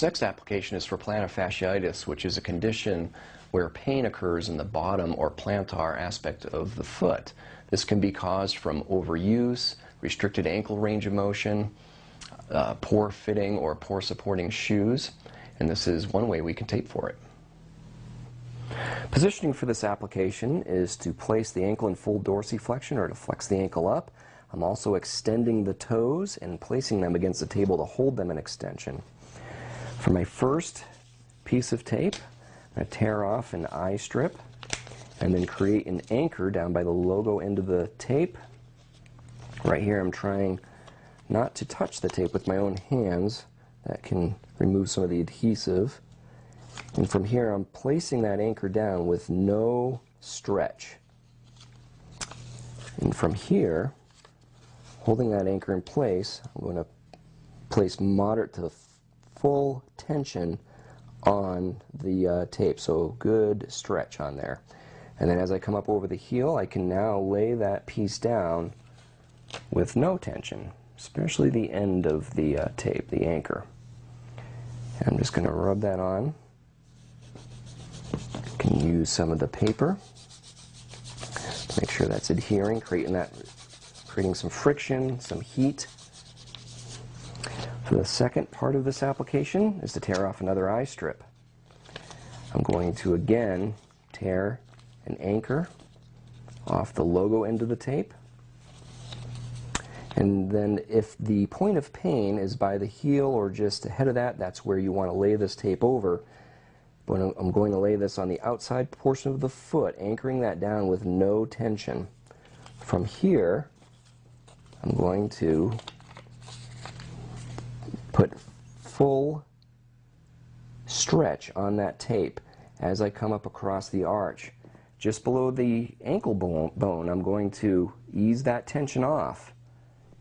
This next application is for plantar fasciitis, which is a condition where pain occurs in the bottom or plantar aspect of the foot. This can be caused from overuse, restricted ankle range of motion, poor fitting or poor supporting shoes, and this is one way we can tape for it. Positioning for this application is to place the ankle in full dorsiflexion or to flex the ankle up. I'm also extending the toes and placing them against the table to hold them in extension. For my first piece of tape, I'm going to tear off an eye strip and then create an anchor down by the logo end of the tape. Right here I'm trying not to touch the tape with my own hands. That can remove some of the adhesive. And from here I'm placing that anchor down with no stretch. And from here, holding that anchor in place, I'm going to place moderate to full tension on the tape, so good stretch on there. And then as I come up over the heel, I can now lay that piece down with no tension, especially the end of the tape, the anchor. And I'm just going to rub that on. You can use some of the paper to make sure that's adhering, creating some friction, some heat. For the second part of this application is to tear off another eye strip. I'm going to again tear an anchor off the logo end of the tape. And then if the point of pain is by the heel or just ahead of that, that's where you want to lay this tape over. But I'm going to lay this on the outside portion of the foot, anchoring that down with no tension. From here, I'm going to put full stretch on that tape as I come up across the arch. Just below the ankle bone, I'm going to ease that tension off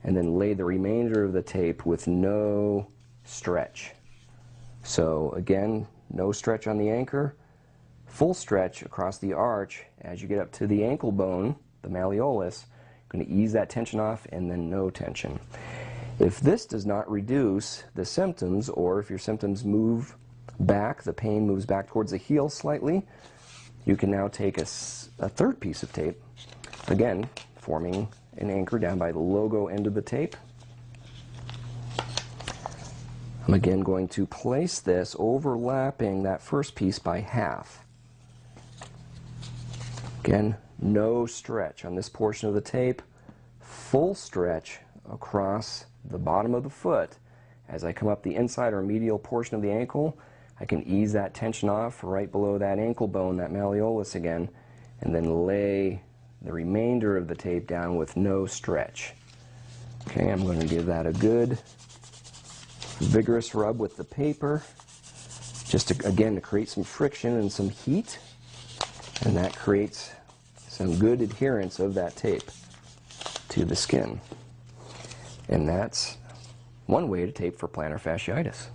and then lay the remainder of the tape with no stretch. So again, no stretch on the anchor, full stretch across the arch. As you get up to the ankle bone, the malleolus, you're going to ease that tension off and then no tension. If this does not reduce the symptoms, or if your symptoms move back, the pain moves back towards the heel slightly, you can now take a third piece of tape, again forming an anchor down by the logo end of the tape. I'm again going to place this overlapping that first piece by half. Again, no stretch on this portion of the tape, full stretch across the bottom of the foot. As I come up the inside or medial portion of the ankle, I can ease that tension off right below that ankle bone, that malleolus again, and then lay the remainder of the tape down with no stretch. Okay, I'm going to give that a good vigorous rub with the paper, just to, again, to create some friction and some heat, and that creates some good adherence of that tape to the skin. And that's one way to tape for plantar fasciitis.